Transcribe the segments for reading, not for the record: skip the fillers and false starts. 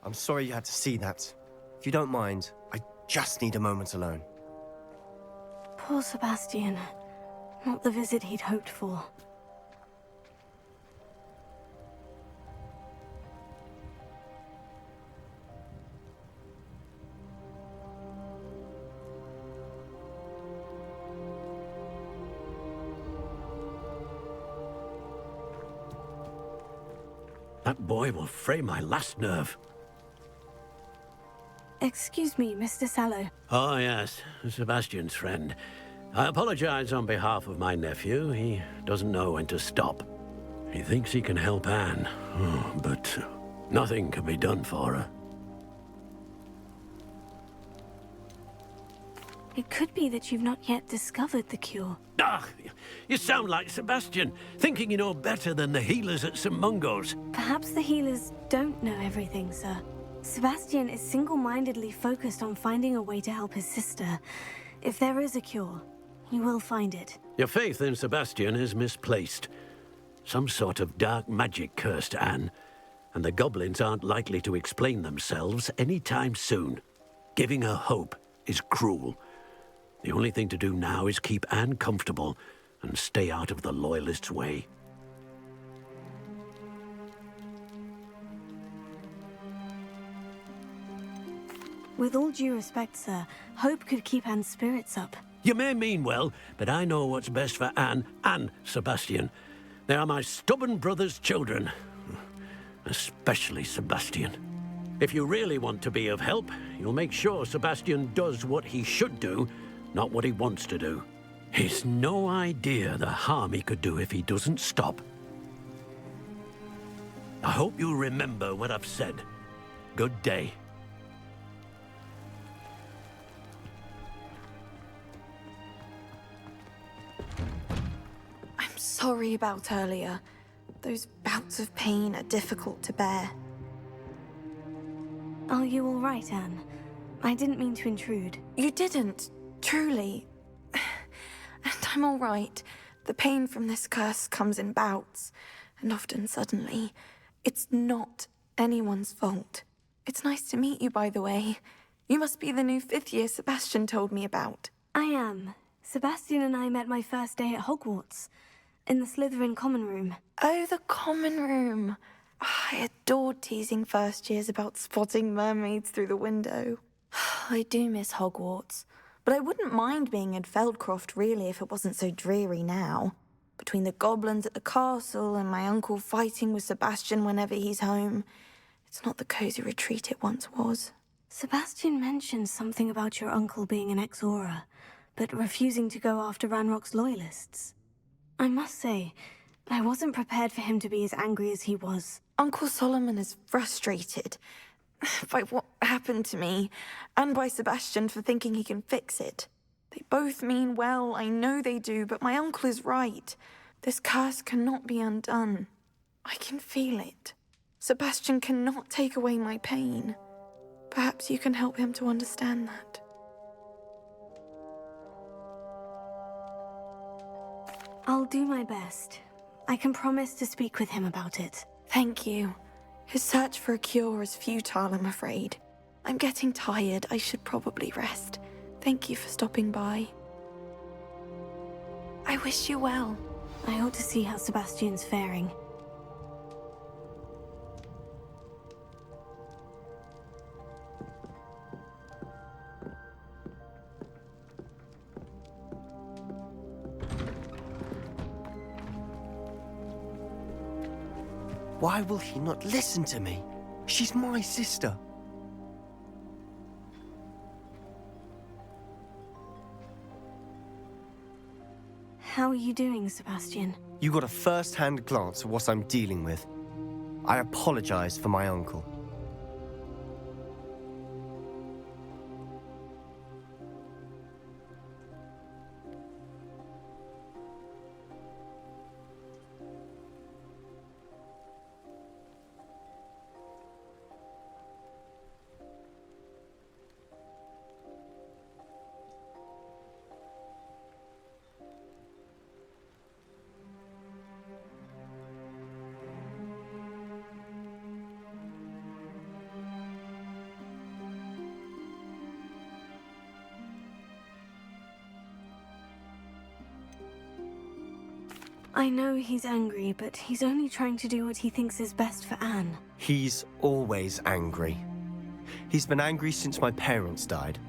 I'm sorry you had to see that. If you don't mind, I just need a moment alone. Poor Sebastian. Not the visit he'd hoped for. That boy will fray my last nerve. Excuse me, Mr. Sallow. Oh, yes, Sebastian's friend. I apologize on behalf of my nephew. He doesn't know when to stop. He thinks he can help Anne, but nothing can be done for her. It could be that you've not yet discovered the cure. Ah, you sound like Sebastian, thinking you know better than the healers at St. Mungo's. Perhaps the healers don't know everything, sir. Sebastian is single-mindedly focused on finding a way to help his sister. If there is a cure, he will find it. Your faith in Sebastian is misplaced. Some sort of dark magic cursed Anne, and the goblins aren't likely to explain themselves anytime soon. Giving her hope is cruel. The only thing to do now is keep Anne comfortable and stay out of the Loyalists' way. With all due respect, sir, hope could keep Anne's spirits up. You may mean well, but I know what's best for Anne and Sebastian. They are my stubborn brother's children. Especially Sebastian. If you really want to be of help, you'll make sure Sebastian does what he should do, not what he wants to do. He's no idea the harm he could do if he doesn't stop. I hope you'll remember what I've said. Good day. I'm sorry about earlier. Those bouts of pain are difficult to bear. Are you all right, Anne? I didn't mean to intrude. You didn't, truly. And I'm all right. The pain from this curse comes in bouts, and often suddenly. It's not anyone's fault. It's nice to meet you, by the way. You must be the new 5th year Sebastian told me about. I am. Sebastian and I met my first day at Hogwarts, in the Slytherin common room. Oh, the common room. I adored teasing first years about spotting mermaids through the window. I do miss Hogwarts, but I wouldn't mind being in Feldcroft really if it wasn't so dreary now. Between the goblins at the castle and my uncle fighting with Sebastian whenever he's home, it's not the cozy retreat it once was. Sebastian mentioned something about your uncle being an ex-Auror, but refusing to go after Ranrock's loyalists. I must say, I wasn't prepared for him to be as angry as he was. Uncle Solomon is frustrated by what happened to me, and by Sebastian for thinking he can fix it. They both mean well, I know they do, but my uncle is right. This curse cannot be undone. I can feel it. Sebastian cannot take away my pain. Perhaps you can help him to understand that. I'll do my best. I can promise to speak with him about it. Thank you. His search for a cure is futile, I'm afraid. I'm getting tired. I should probably rest. Thank you for stopping by. I wish you well. I ought to see how Sebastian's faring. Why will he not listen to me? She's my sister. How are you doing, Sebastian? You got a first-hand glance at what I'm dealing with. I apologize for my uncle. I know he's angry, but he's only trying to do what he thinks is best for Anne. He's always angry. He's been angry since my parents died.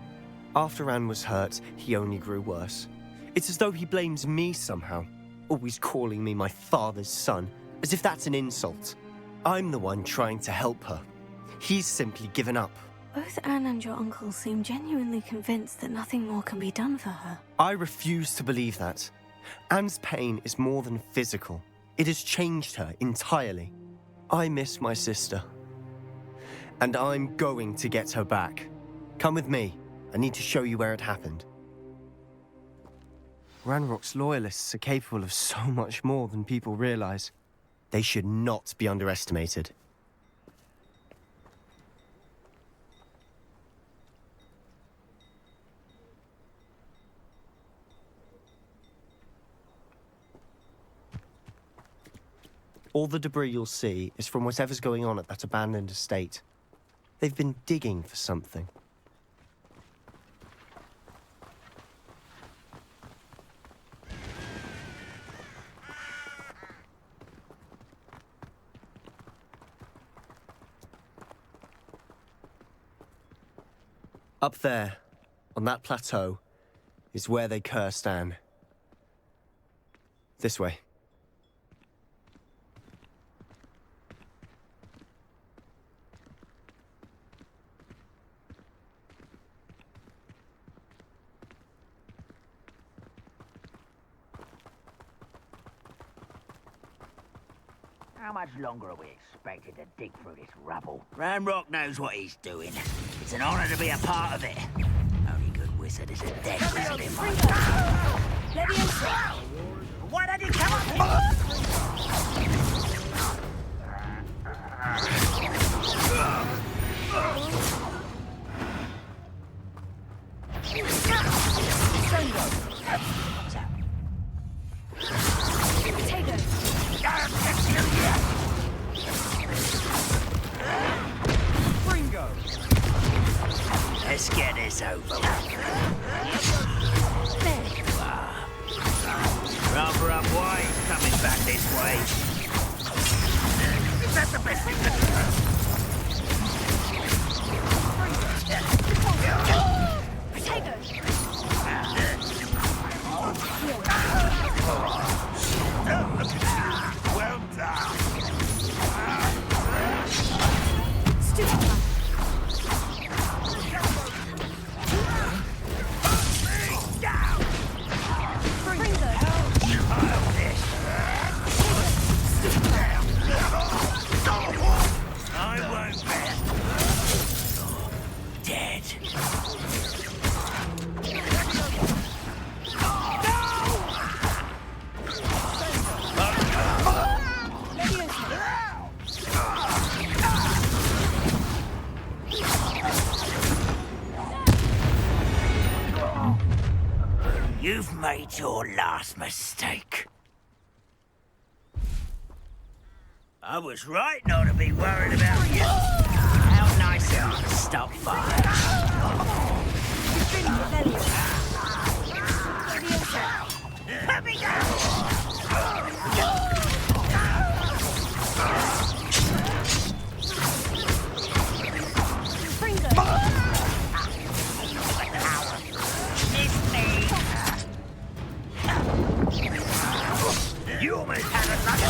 After Anne was hurt, he only grew worse. It's as though he blames me somehow, always calling me my father's son, as if that's an insult. I'm the one trying to help her. He's simply given up. Both Anne and your uncle seem genuinely convinced that nothing more can be done for her. I refuse to believe that. Anne's pain is more than physical. It has changed her entirely. I miss my sister. And I'm going to get her back. Come with me. I need to show you where it happened. Ranrock's loyalists are capable of so much more than people realize. They should not be underestimated. All the debris you'll see is from whatever's going on at that abandoned estate. They've been digging for something. Up there, on that plateau, is where they cursed Anne. This way. How much longer are we expected to dig through this rubble? Ranrock knows what he's doing. It's an honor to be a part of it. Only good wizard is a dead wizard in my Why don't you come up Let's get this over with. Rather unwise coming back this way. Is that the best thing to Well done. You've made your last mistake. I was right not to be worried about you. How nice it is to stop fire. Let me go! You almost had a nugget.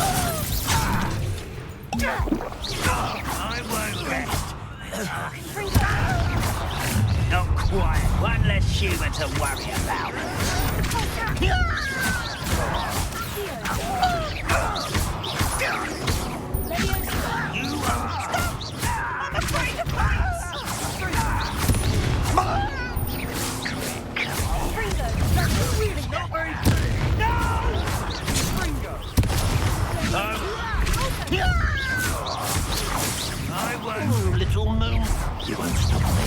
I won't rest. Not quite. One less human to worry about. You are. I'm afraid of heights. Really not very good. No! I won't, little moon. You won't stop me.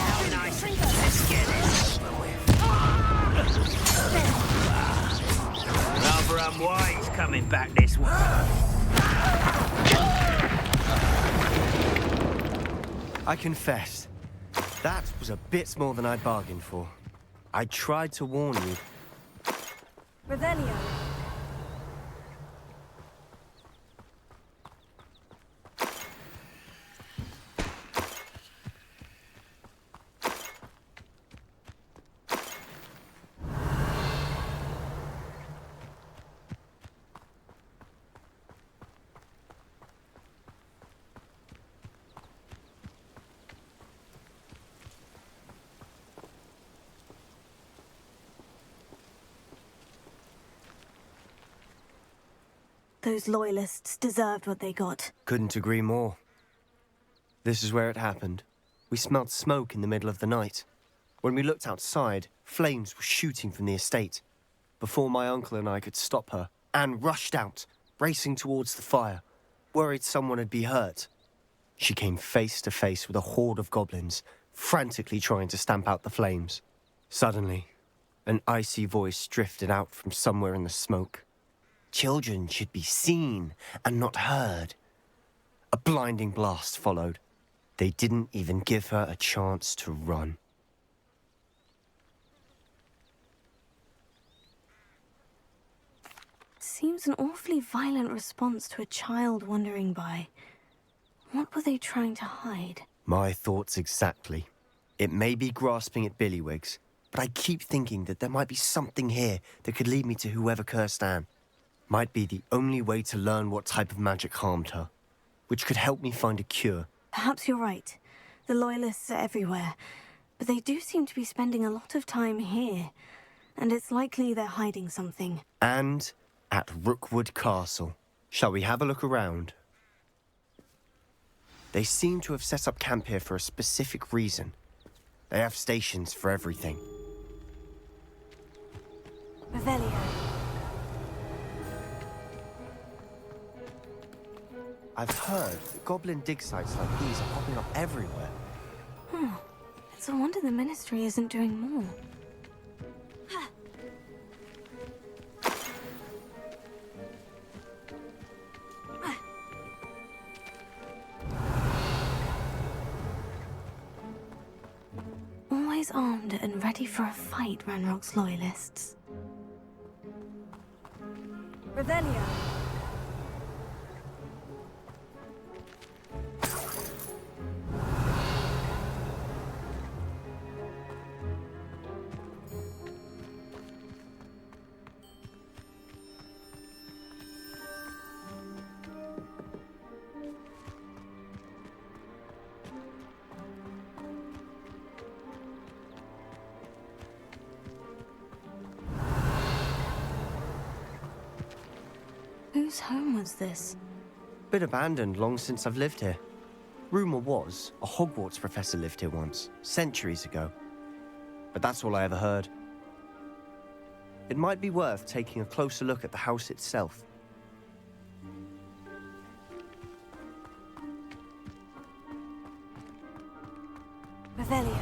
How nice. Let's get it over with. Rather unwise coming back this way. I confess, that was a bit more than I'd bargained for. I tried to warn you. Revelio. Those loyalists deserved what they got. Couldn't agree more. This is where it happened. We smelled smoke in the middle of the night. When we looked outside, flames were shooting from the estate. Before my uncle and I could stop her, Anne rushed out, racing towards the fire, worried someone had been hurt. She came face to face with a horde of goblins, frantically trying to stamp out the flames. Suddenly, an icy voice drifted out from somewhere in the smoke. Children should be seen and not heard. A blinding blast followed. They didn't even give her a chance to run. Seems an awfully violent response to a child wandering by. What were they trying to hide? My thoughts exactly. It may be grasping at Billywigs, but I keep thinking that there might be something here that could lead me to whoever cursed Anne. Might be the only way to learn what type of magic harmed her, which could help me find a cure. Perhaps you're right. The Loyalists are everywhere, but they do seem to be spending a lot of time here, and it's likely they're hiding something. And at Rookwood Castle. Shall we have a look around? They seem to have set up camp here for a specific reason. They have stations for everything. Revelio. I've heard that goblin dig sites like these are popping up everywhere. It's a wonder the Ministry isn't doing more. Always armed and ready for a fight, Ranrock's Loyalists. Revelio. Whose home was this? Been abandoned long since I've lived here. Rumour was a Hogwarts professor lived here once, centuries ago. But that's all I ever heard. It might be worth taking a closer look at the house itself. Revelio.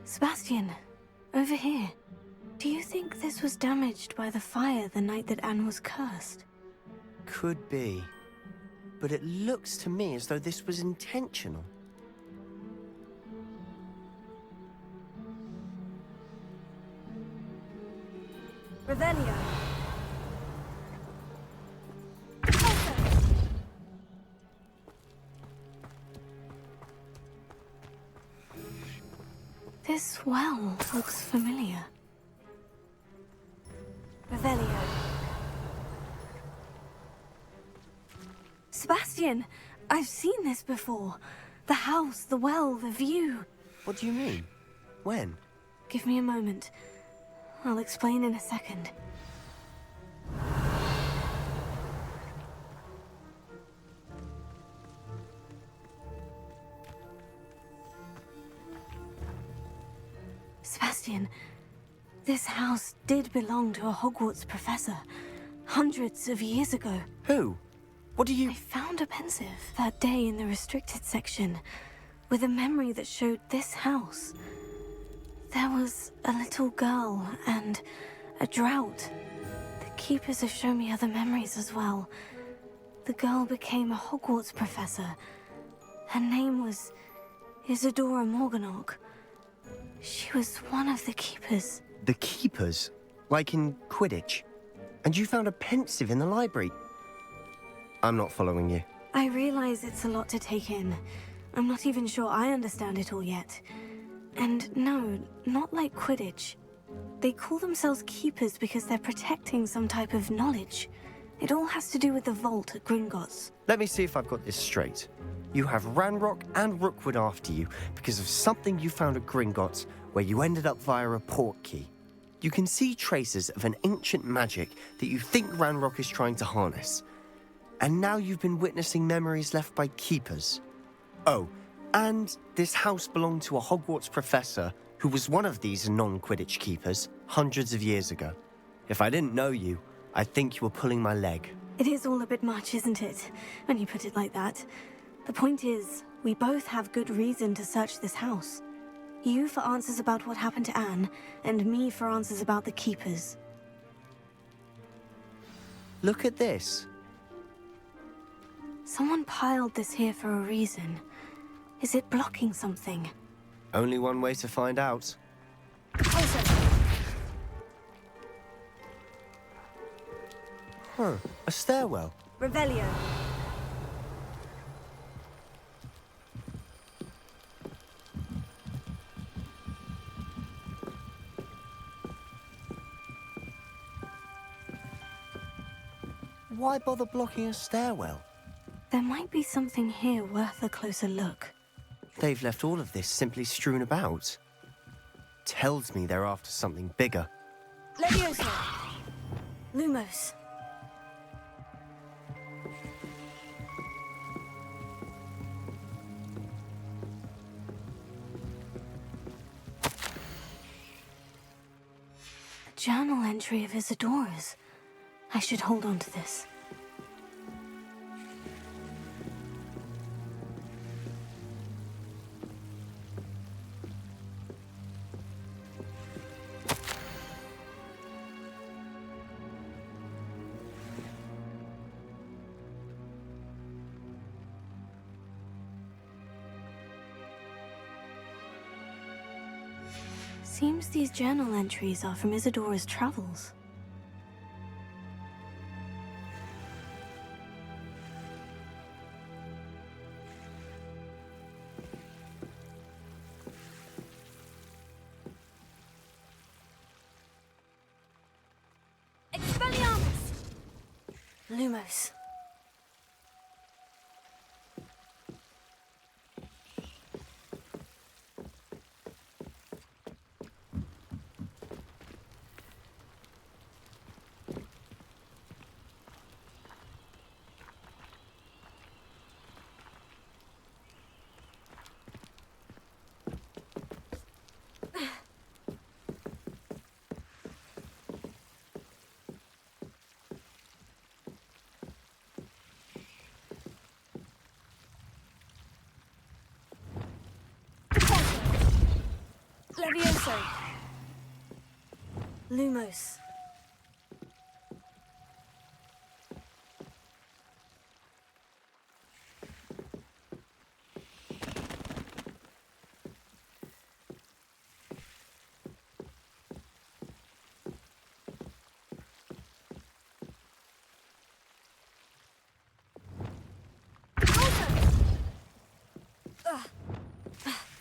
Sebastian, over here. Do you think this was damaged by the fire the night that Anne was cursed? Could be. But it looks to me as though this was intentional. Revelio. This well looks familiar. Revelio. Sebastian, I've seen this before. The house, the well, the view. What do you mean? When? Give me a moment. I'll explain in a second. Sebastian, this house did belong to a Hogwarts professor hundreds of years ago. Who? What do you... I found a pensive that day in the restricted section with a memory that showed this house. There was a little girl and a drought. The keepers have shown me other memories as well. The girl became a Hogwarts professor. Her name was Isadora Morganach. She was one of the keepers. The keepers? Like in Quidditch? And you found a pensive in the library? I'm not following you. I realize it's a lot to take in. I'm not even sure I understand it all yet. And no, not like Quidditch. They call themselves keepers because they're protecting some type of knowledge. It all has to do with the vault at Gringotts. Let me see if I've got this straight. You have Ranrock and Rookwood after you because of something you found at Gringotts where you ended up via a port key. You can see traces of an ancient magic that you think Ranrock is trying to harness. And now you've been witnessing memories left by keepers. Oh, and this house belonged to a Hogwarts professor who was one of these non-Quidditch keepers hundreds of years ago. If I didn't know you, I'd think you were pulling my leg. It is all a bit much, isn't it, when you put it like that? The point is, we both have good reason to search this house. You for answers about what happened to Anne, and me for answers about the keepers. Look at this. Someone piled this here for a reason. Is it blocking something? Only one way to find out. Huh, a stairwell. Revelio. Why bother blocking a stairwell? There might be something here worth a closer look. They've left all of this simply strewn about. Tells me they're after something bigger. Leviosa! Lumos. A journal entry of Isadora's. I should hold on to this. Seems these journal entries are from Isadora's travels. Expelliarmus! Lumos. Levioso. Lumos.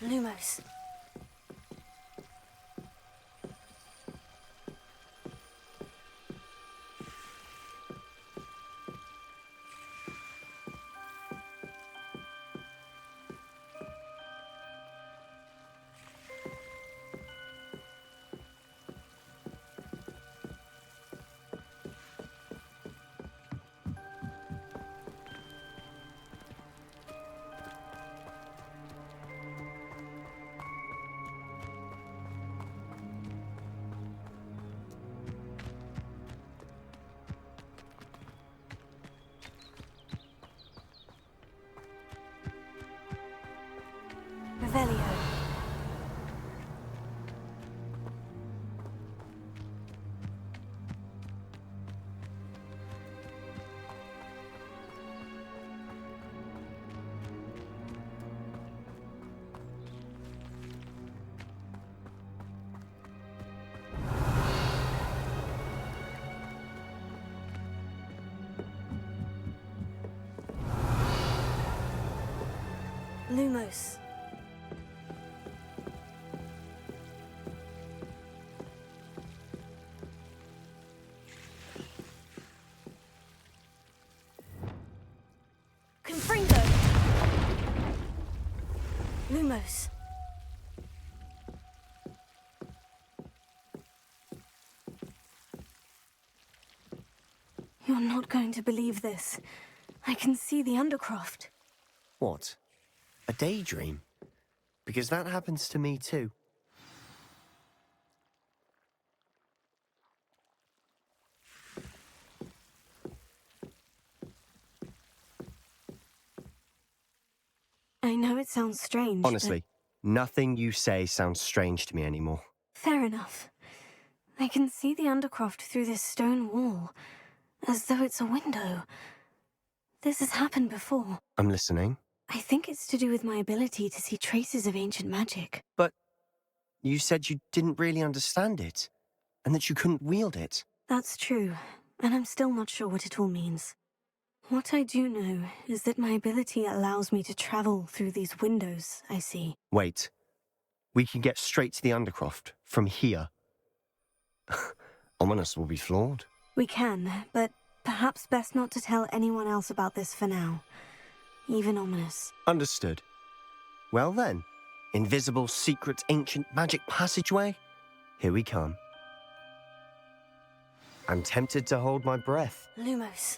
Lumos. Revelio. Lumos. Confringo. Lumos. You're not going to believe this. I can see the Undercroft. What? A daydream? Because that happens to me too. I know it sounds strange, Honestly, nothing you say sounds strange to me anymore. but fair enough. I can see the Undercroft through this stone wall, as though it's a window. This has happened before. I'm listening. I think it's to do with my ability to see traces of ancient magic. But you said you didn't really understand it, and that you couldn't wield it. That's true, and I'm still not sure what it all means. What I do know is that my ability allows me to travel through these windows I see. Wait. We can get straight to the Undercroft from here. Ominous will be floored. We can, but perhaps best not to tell anyone else about this for now. Even Ominous. Understood. Well then, invisible, secret, ancient magic passageway? Here we come. I'm tempted to hold my breath. Lumos.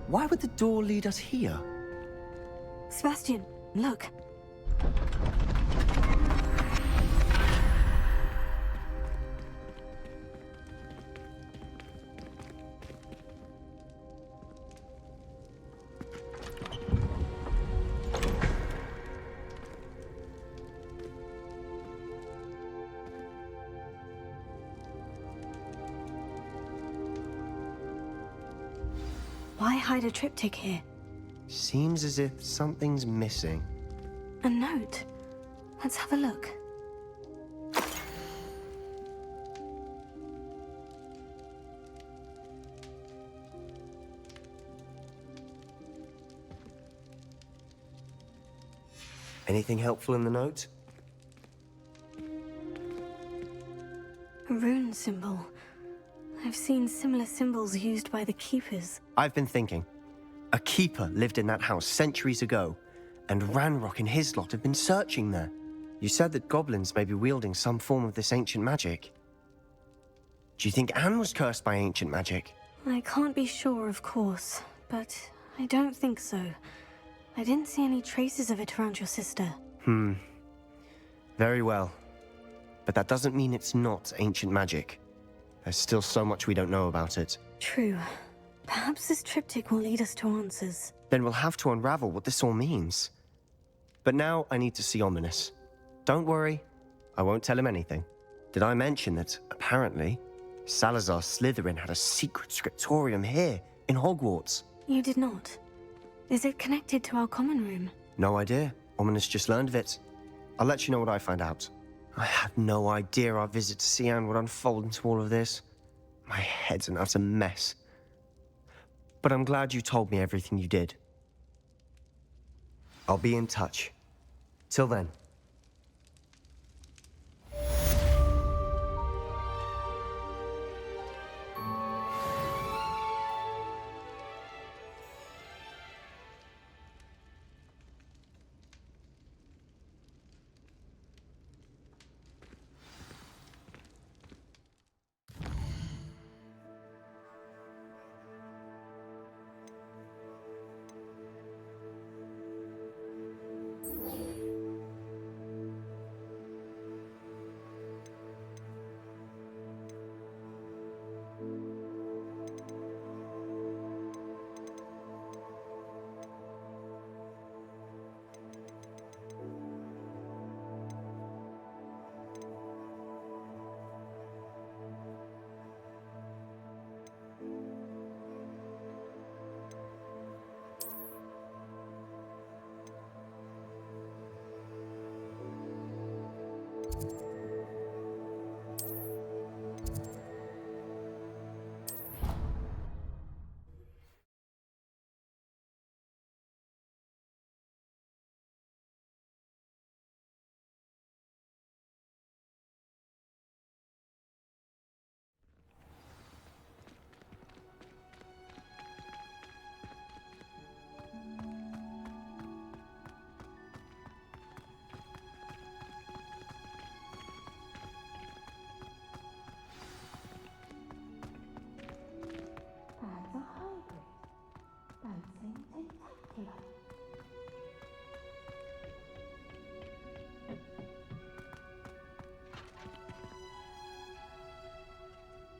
Why would the door lead us here? Sebastian, look. Why hide a triptych here? Seems as if something's missing. A note. Let's have a look. Anything helpful in the note? A rune symbol. I've seen similar symbols used by the Keepers. I've been thinking. A keeper lived in that house centuries ago, and Ranrock and his lot have been searching there. You said that goblins may be wielding some form of this ancient magic. Do you think Anne was cursed by ancient magic? I can't be sure, of course, but I don't think so. I didn't see any traces of it around your sister. Very well. But that doesn't mean it's not ancient magic. There's still so much we don't know about it. True. Perhaps this triptych will lead us to answers. Then we'll have to unravel what this all means. But now I need to see Ominous. Don't worry, I won't tell him anything. Did I mention that, apparently, Salazar Slytherin had a secret scriptorium here, in Hogwarts? You did not. Is it connected to our common room? No idea. Ominous just learned of it. I'll let you know what I find out. I had no idea our visit to Cian would unfold into all of this. My head's an utter mess. But I'm glad you told me everything you did. I'll be in touch. Till then.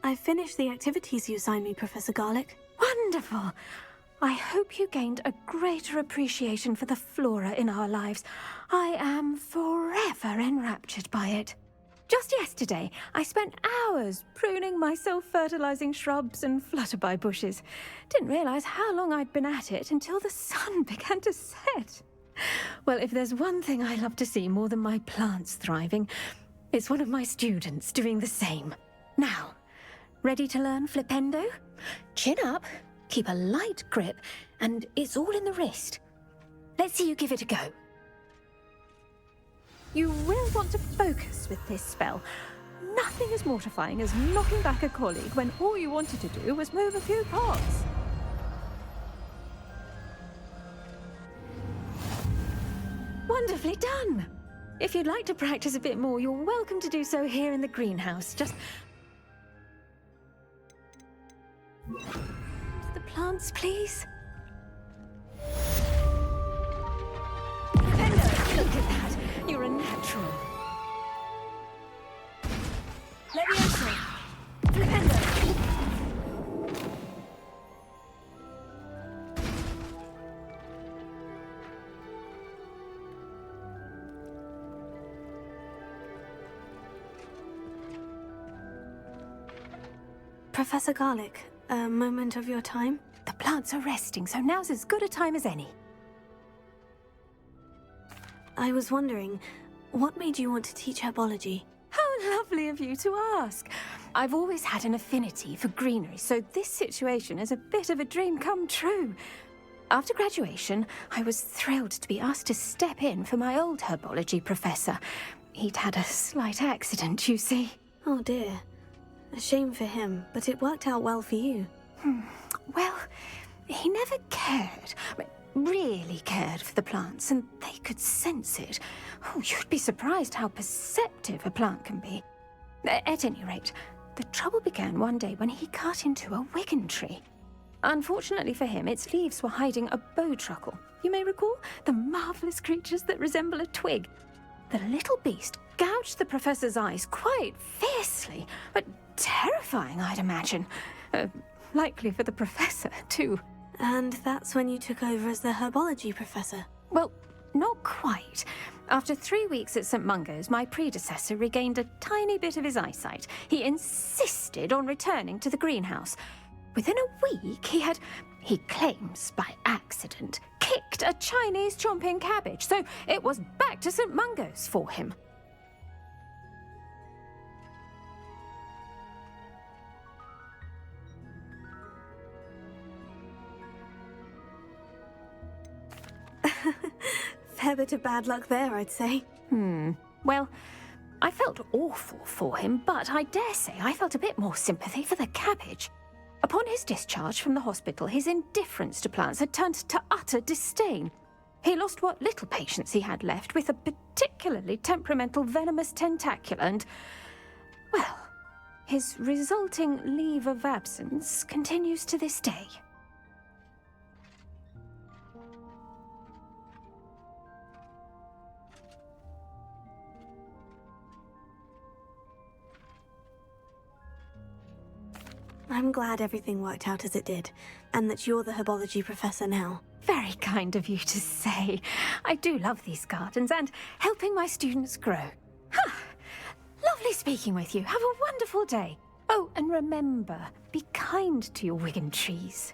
I finished the activities you assigned me, Professor Garlick. Wonderful! I hope you gained a greater appreciation for the flora in our lives. I am forever enraptured by it. Just yesterday, I spent hours pruning my self-fertilizing shrubs and flutterby bushes. Didn't realize how long I'd been at it until the sun began to set. Well, if there's one thing I love to see more than my plants thriving, it's one of my students doing the same. Now, ready to learn flipendo? Chin up, keep a light grip, and it's all in the wrist. Let's see you give it a go. You will want to focus with this spell. Nothing as mortifying as knocking back a colleague when all you wanted to do was move a few pots. Wonderfully done! If you'd like to practice a bit more, you're welcome to do so here in the greenhouse. Just... the plants, please. Hello, look at that! You're a natural. Leviosa! Flipendo! Professor Garlick, a moment of your time? The plants are resting, so now's as good a time as any. I was wondering, what made you want to teach herbology? How lovely of you to ask. I've always had an affinity for greenery, so this situation is a bit of a dream come true. After graduation, I was thrilled to be asked to step in for my old herbology professor. He'd had a slight accident, you see. Oh dear. A shame for him, but it worked out well for you. Well, he never cared, really cared for the plants, and they could sense it. Oh, you'd be surprised how perceptive a plant can be. At any rate, the trouble began one day when he cut into a wigan tree. Unfortunately for him, its leaves were hiding a bowtruckle. You may recall the marvellous creatures that resemble a twig. The little beast gouged the professor's eyes quite fiercely, but terrifying, I'd imagine. Likely for the professor, too. And that's when you took over as the herbology professor? Well, not quite. After 3 weeks at St. Mungo's, my predecessor regained a tiny bit of his eyesight. He insisted on returning to the greenhouse. Within a week, he claims by accident, kicked a Chinese chomping cabbage, so it was back to St. Mungo's for him. Fair bit of bad luck there, I'd say. Well, I felt awful for him, but I dare say I felt a bit more sympathy for the cabbage. Upon his discharge from the hospital, his indifference to plants had turned to utter disdain. He lost what little patience he had left with a particularly temperamental venomous tentacula and, well, his resulting leave of absence continues to this day. I'm glad everything worked out as it did, and that you're the herbology professor now. Very kind of you to say. I do love these gardens and helping my students grow. Lovely speaking with you. Have a wonderful day. Oh, and remember, be kind to your wigan trees.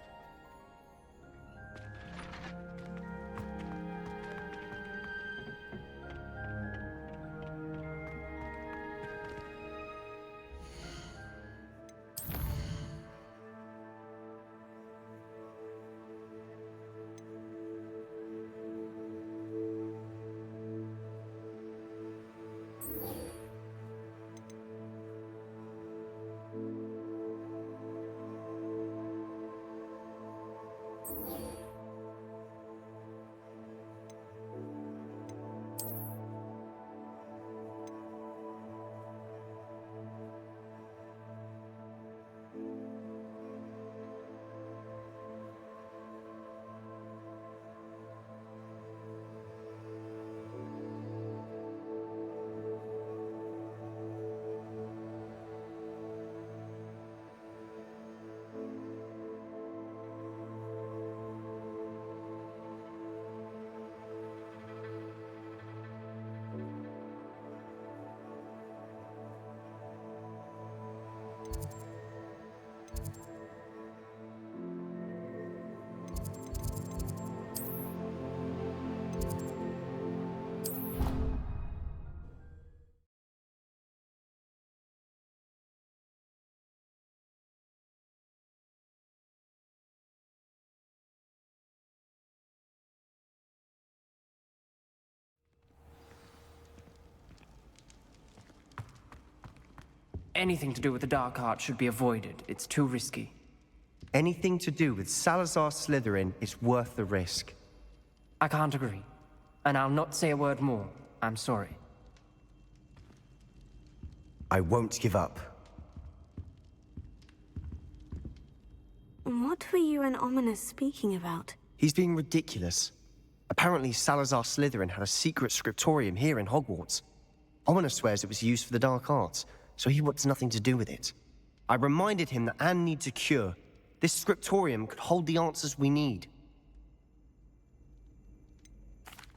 Anything to do with the dark arts should be avoided. It's too risky. Anything to do with Salazar Slytherin is worth the risk. I can't agree. And I'll not say a word more. I'm sorry. I won't give up. What were you and Ominous speaking about? He's being ridiculous. Apparently Salazar Slytherin had a secret scriptorium here in Hogwarts. Ominous swears it was used for the dark arts, so he wants nothing to do with it. I reminded him that Anne needs a cure. This scriptorium could hold the answers we need.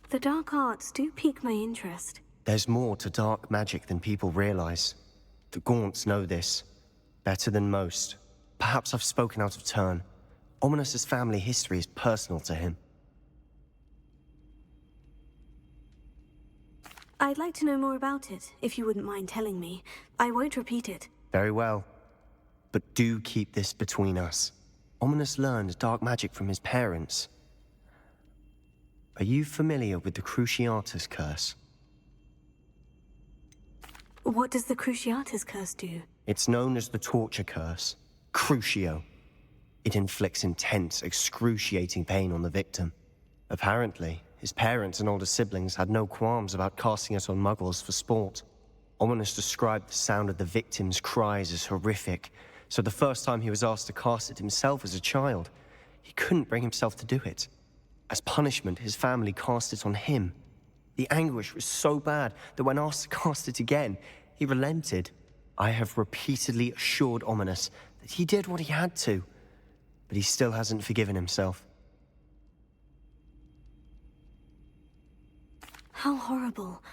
The dark arts do pique my interest. There's more to dark magic than people realize. The Gaunts know this better than most. Perhaps I've spoken out of turn. Ominous's family history is personal to him. I'd like to know more about it, if you wouldn't mind telling me. I won't repeat it. Very well. But do keep this between us. Ominous learned dark magic from his parents. Are you familiar with the Cruciatus Curse? What does the Cruciatus Curse do? It's known as the Torture Curse. Crucio. It inflicts intense, excruciating pain on the victim. Apparently, his parents and older siblings had no qualms about casting it on muggles for sport. Ominous described the sound of the victim's cries as horrific, so the first time he was asked to cast it himself as a child, he couldn't bring himself to do it. As punishment, his family cast it on him. The anguish was so bad that when asked to cast it again, he relented. I have repeatedly assured Ominous that he did what he had to, but he still hasn't forgiven himself. How horrible.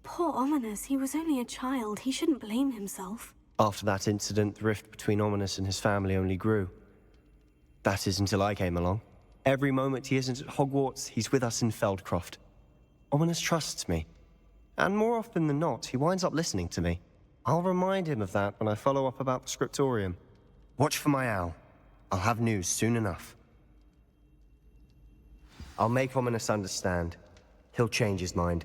Poor Ominous, he was only a child. He shouldn't blame himself. After that incident, the rift between Ominous and his family only grew. That is until I came along. Every moment he isn't at Hogwarts, he's with us in Feldcroft. Ominous trusts me. And more often than not, he winds up listening to me. I'll remind him of that when I follow up about the scriptorium. Watch for my owl. I'll have news soon enough. I'll make Ominous understand. He'll change his mind.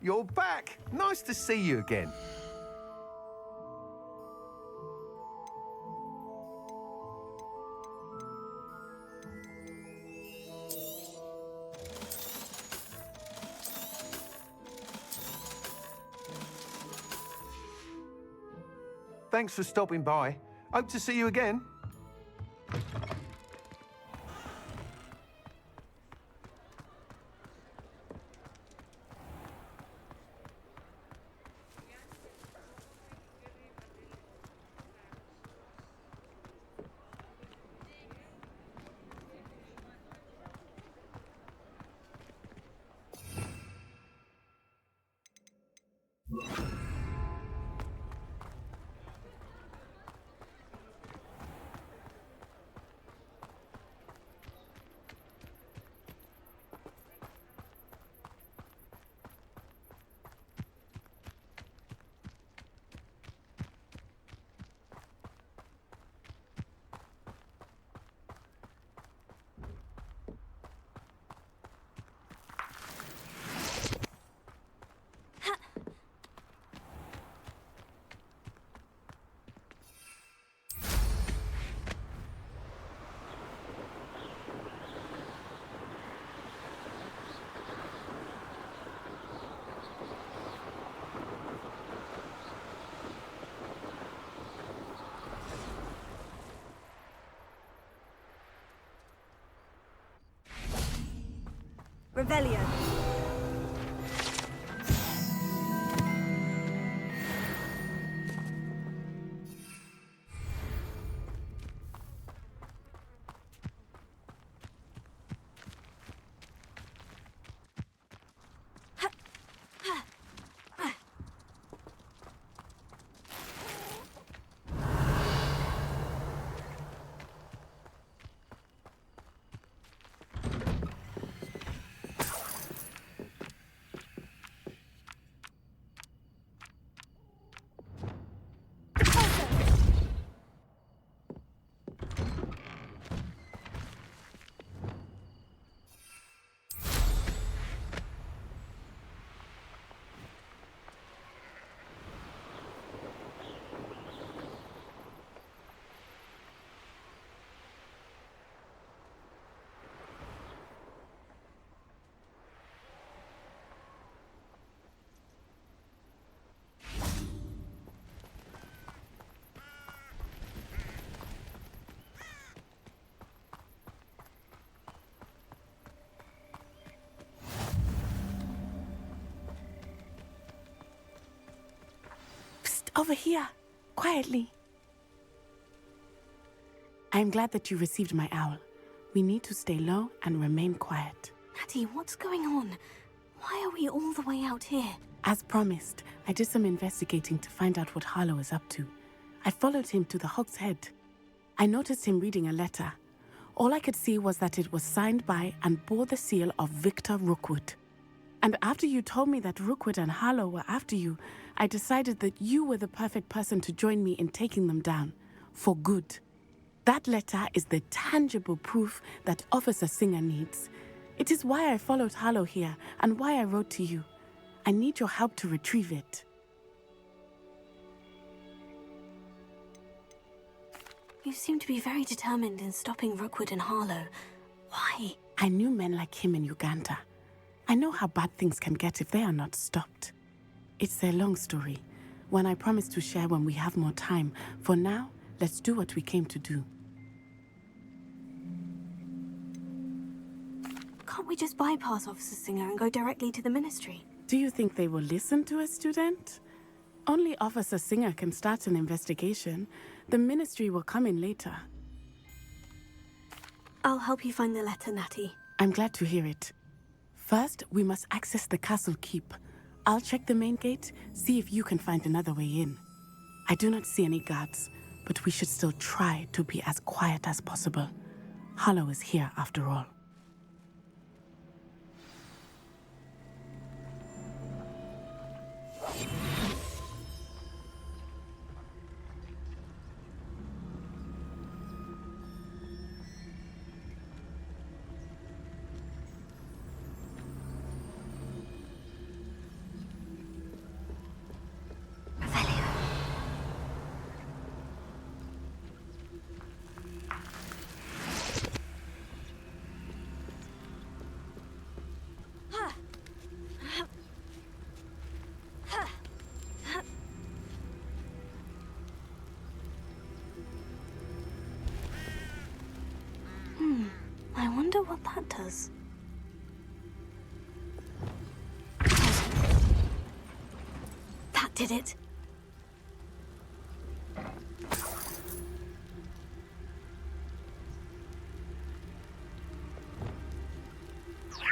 you're back. Nice to see you again. Thanks for stopping by. Hope to see you again. Revelio. Over here, quietly. I'm glad that you received my owl. We need to stay low and remain quiet. Natty, what's going on? Why are we all the way out here? As promised, I did some investigating to find out what Harlow is up to. I followed him to the Hog's Head. I noticed him reading a letter. All I could see was that it was signed by and bore the seal of Victor Rookwood. And after you told me that Rookwood and Harlow were after you, I decided that you were the perfect person to join me in taking them down. For good. That letter is the tangible proof that Officer Singer needs. It is why I followed Harlow here and why I wrote to you. I need your help to retrieve it. You seem to be very determined in stopping Rookwood and Harlow. Why? I knew men like him in Uganda. I know how bad things can get if they are not stopped. It's a long story, one I promise to share when we have more time. For now, let's do what we came to do. Can't we just bypass Officer Singer and go directly to the Ministry? Do you think they will listen to a student? Only Officer Singer can start an investigation. The Ministry will come in later. I'll help you find the letter, Natty. I'm glad to hear it. First, we must access the castle keep. I'll check the main gate, see if you can find another way in. I do not see any guards, but we should still try to be as quiet as possible. Harlow is here after all. wonder what that does. That did it.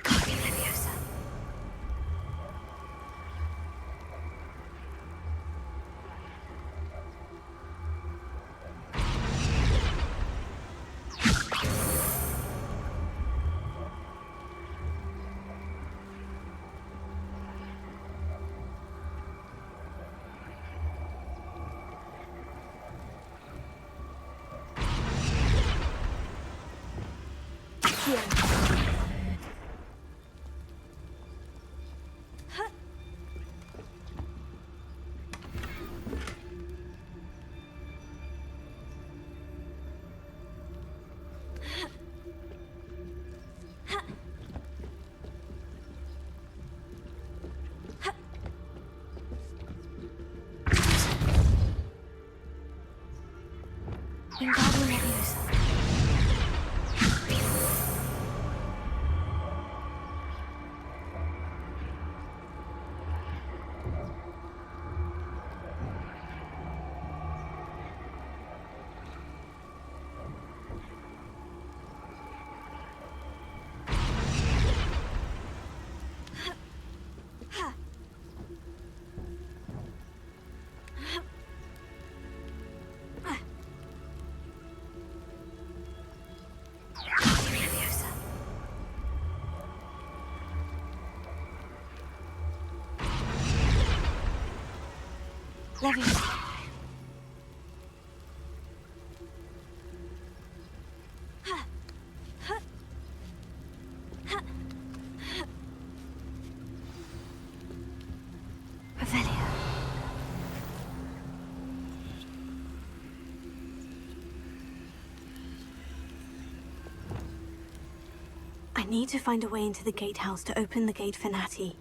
Guardian Leviosa. Wingardium Leviosa. Leviosa. Revelio. I need to find a way into the gatehouse to open the gate for Natty.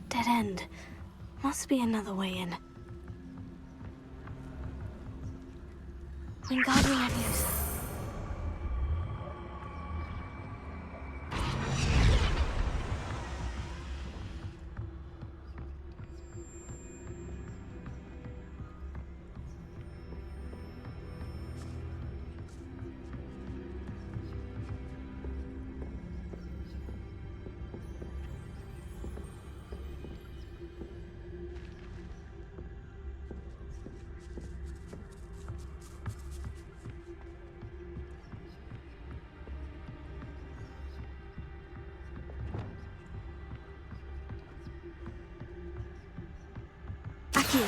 Dead end. Must be another way in. Wingardium Leviosa. Here.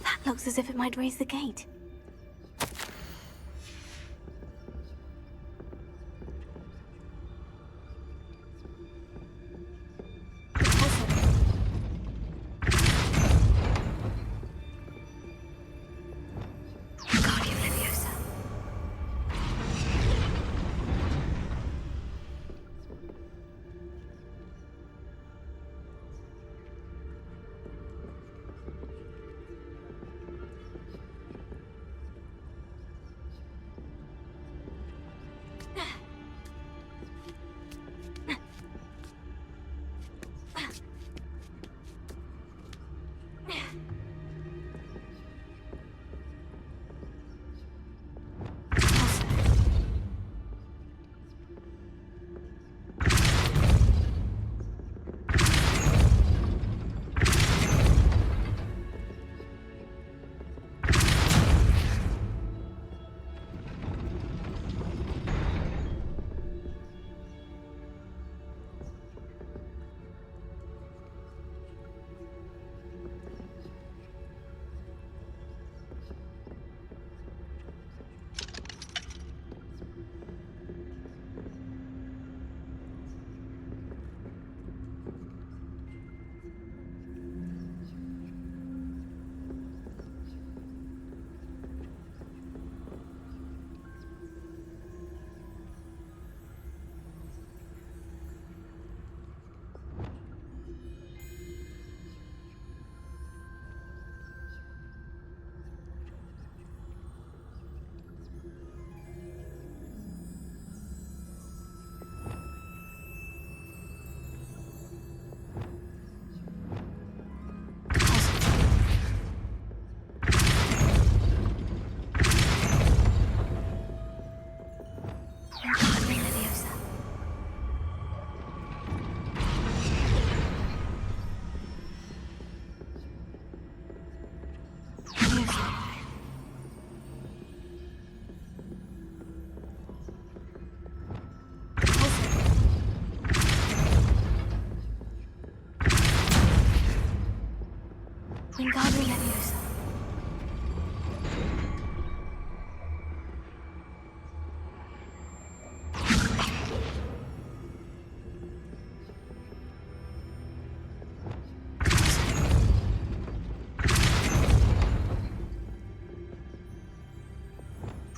That looks as if it might raise the gate.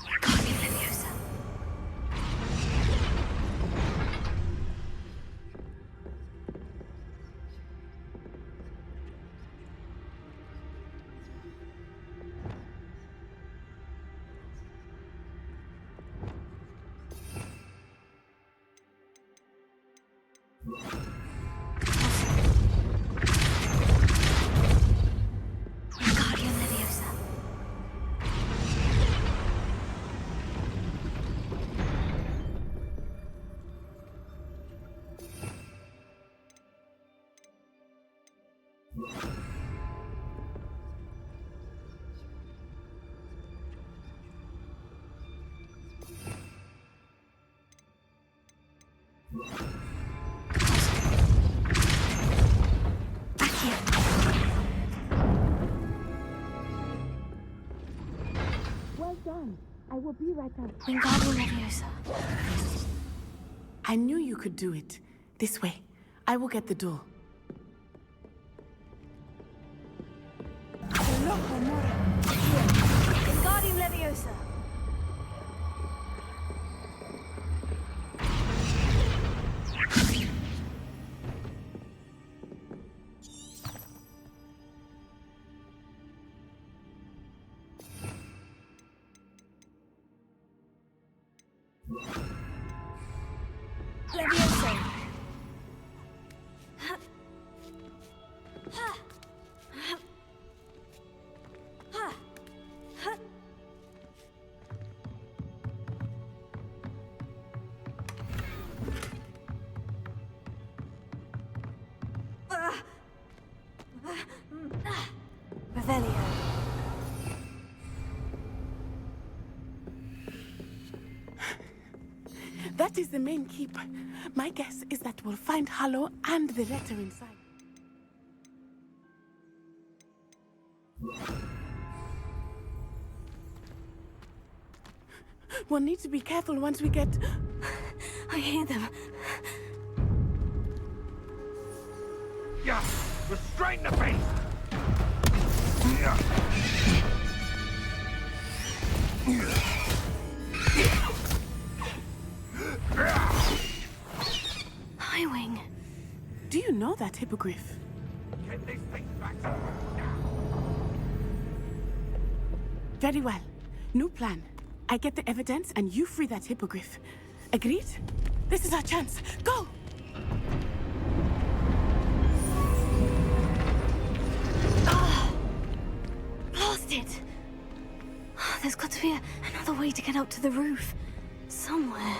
Wingardium Leviosa. Wingardium Leviosa. Well done. I will be right out. Wingardium Leviosa. I knew you could do it. This way. I will get the door. Wingardium Leviosa. Leviosa. Revelio. That is the main keep. My guess is that we'll find Hallow and the letter inside. We'll need to be careful once we get... I hear them. Yeah, restrain the beast! Highwing. Do you know that hippogriff? Get these things back to Very well. New plan. I get the evidence and you free that hippogriff. Agreed? This is our chance. Go! Blast it! There's got to be another way to get up to the roof. Somewhere.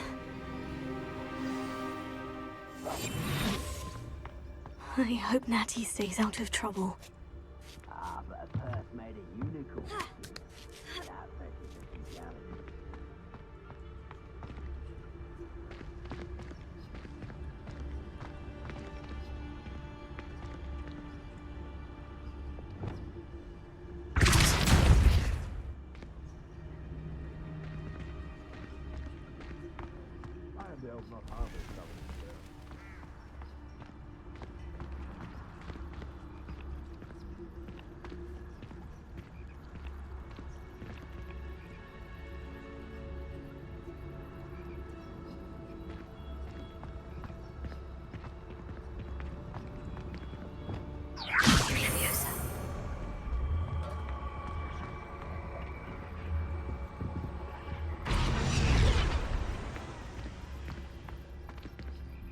I hope Natty stays out of trouble. Ah, but a purse made a unicorn. That versus the reality.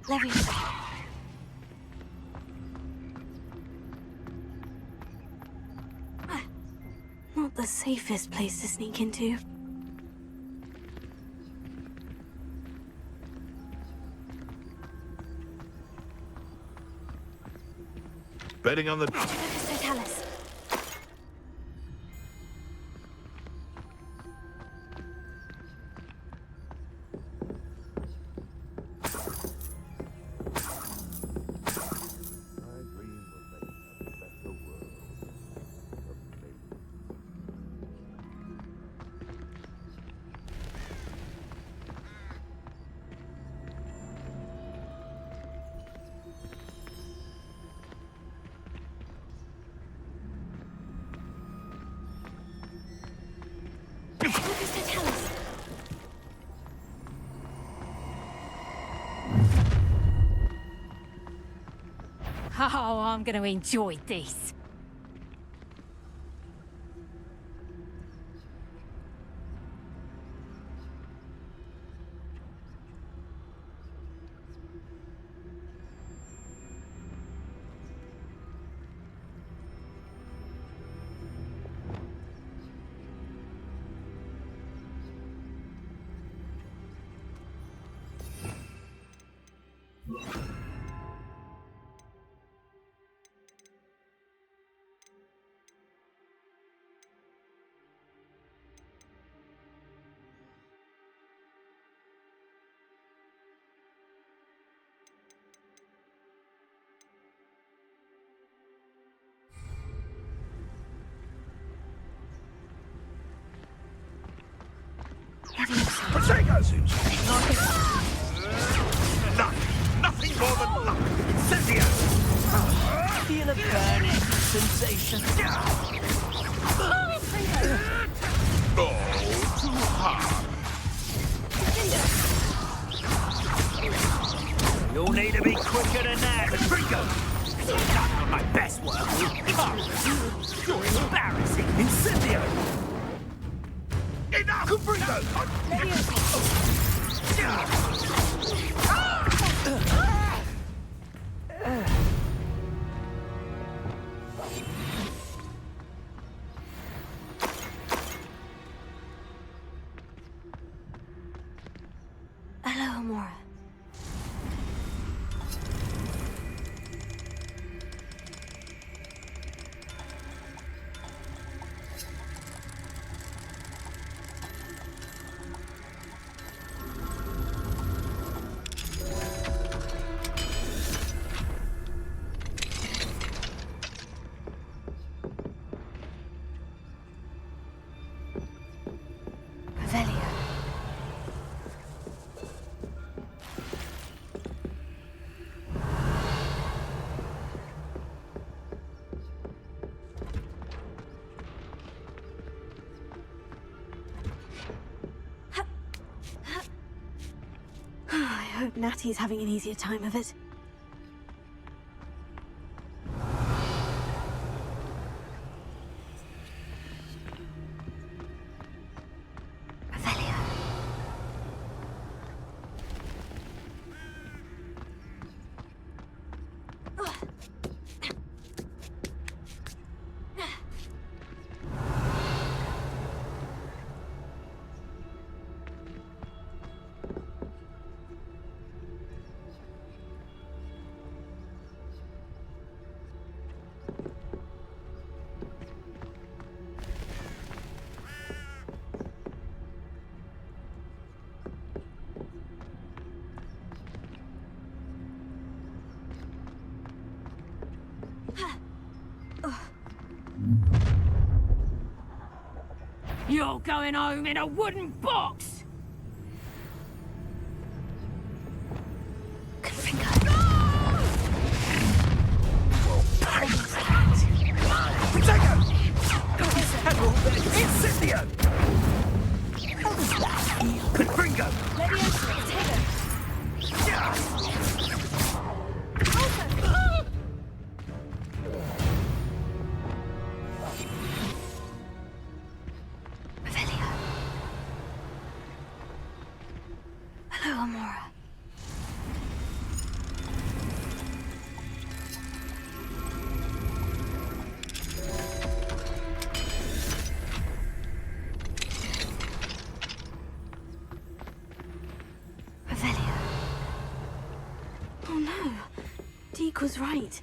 Leviosa. Not the safest place to sneak into. Betting on the... Totalis. Oh, I'm going to enjoy this. Protego! Luck! Nothing more than luck! Incendio! Feel a burning sensation. Oh, too hard. You'll need to be quicker than that. Rodrigo! Not my best work. You're embarrassing. Incendio! Enough! Cubrino! Hello, Amora. Revelio. I hope Natty's having an easier time of it. Revelio. You're going home in a wooden box! Protego! Incendio! Rodrigo! Revelio. Hello, Amora. Revelio. Oh no. Deke was right.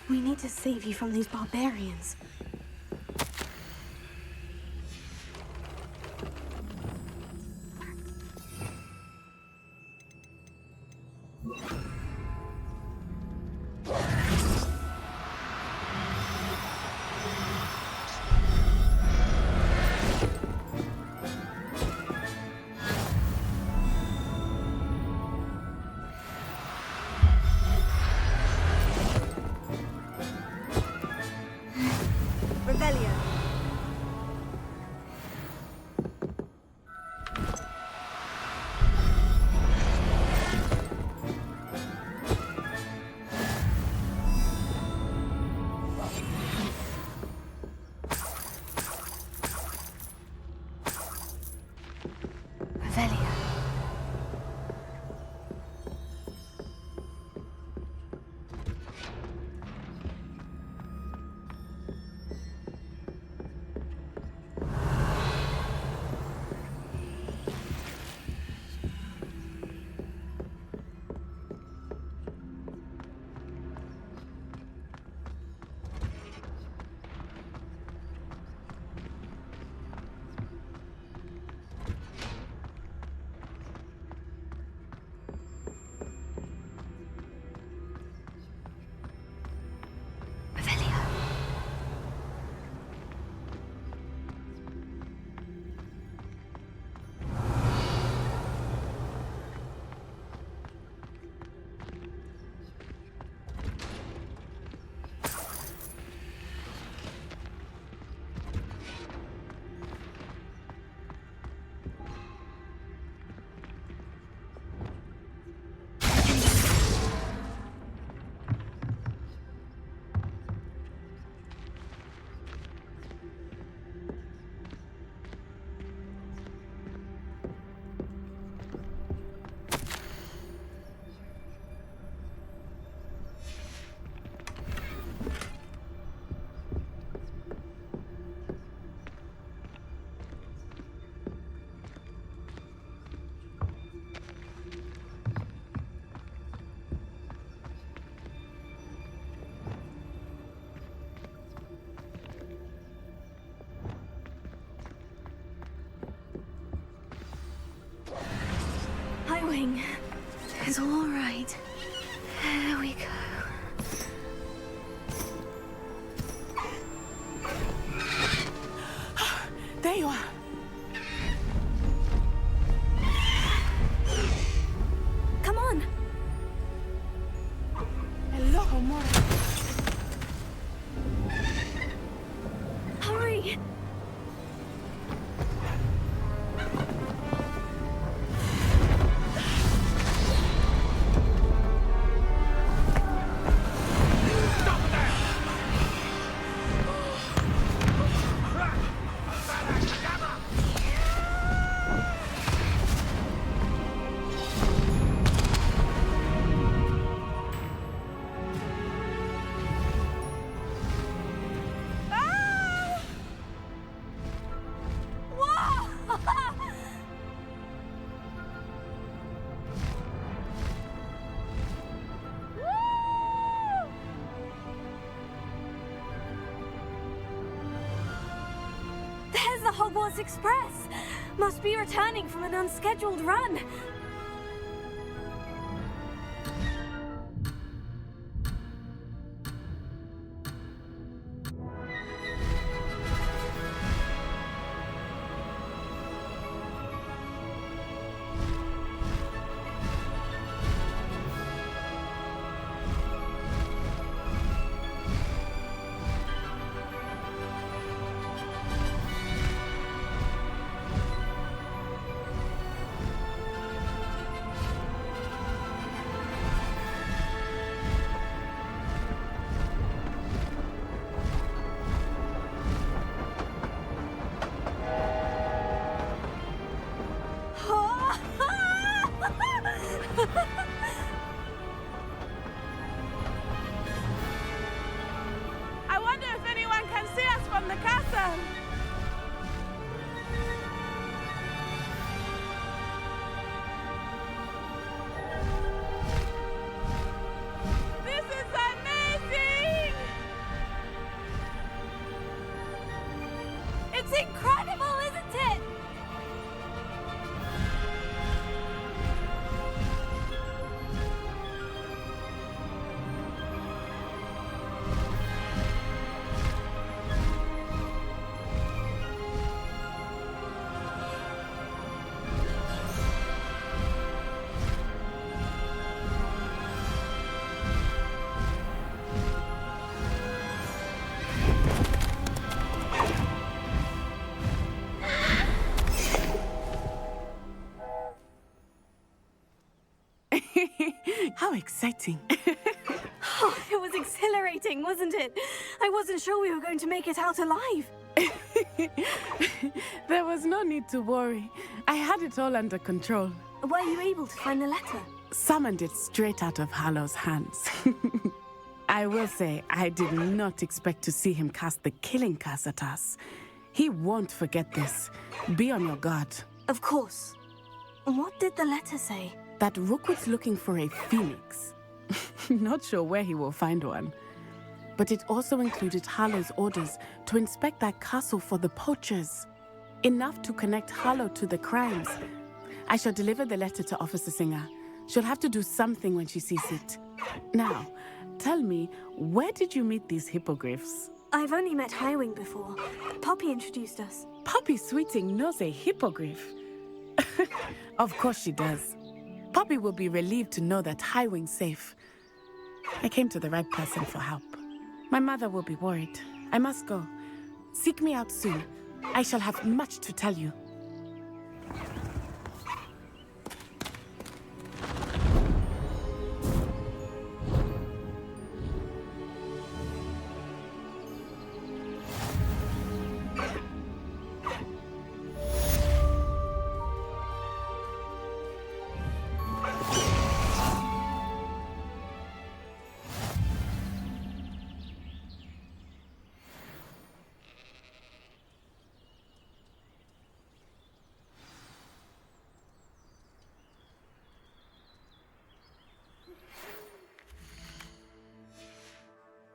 We need to save you from these barbarians. Highwing. It's all right. There we go. There you are. Come on. Hello, Mora. Hurry. There's the Hogwarts Express! Must be returning from an unscheduled run. I wonder if anyone can see us from the castle. This is amazing! It's incredible, isn't it? How exciting. Oh, it was exhilarating, wasn't it? I wasn't sure we were going to make it out alive. There was no need to worry. I had it all under control. Were you able to find the letter? Summoned it straight out of Hallow's hands. I will say, I did not expect to see him cast the killing curse at us. He won't forget this. Be on your guard. Of course. What did the letter say? That Rookwood's looking for a phoenix. Not sure where he will find one. But it also included Harlow's orders to inspect that castle for the poachers. Enough to connect Harlow to the crimes. I shall deliver the letter to Officer Singer. She'll have to do something when she sees it. Now, tell me, where did you meet these hippogriffs? I've only met Highwing before. Poppy introduced us. Poppy Sweeting knows a hippogriff. Of course she does. Poppy will be relieved to know that Highwing's safe. I came to the right person for help. My mother will be worried. I must go. Seek me out soon. I shall have much to tell you.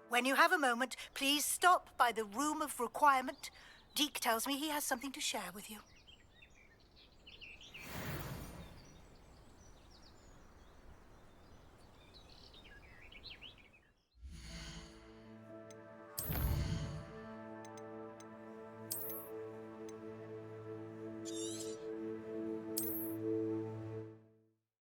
When you have a moment, please stop by the Room of Requirement. Deke tells me he has something to share with you.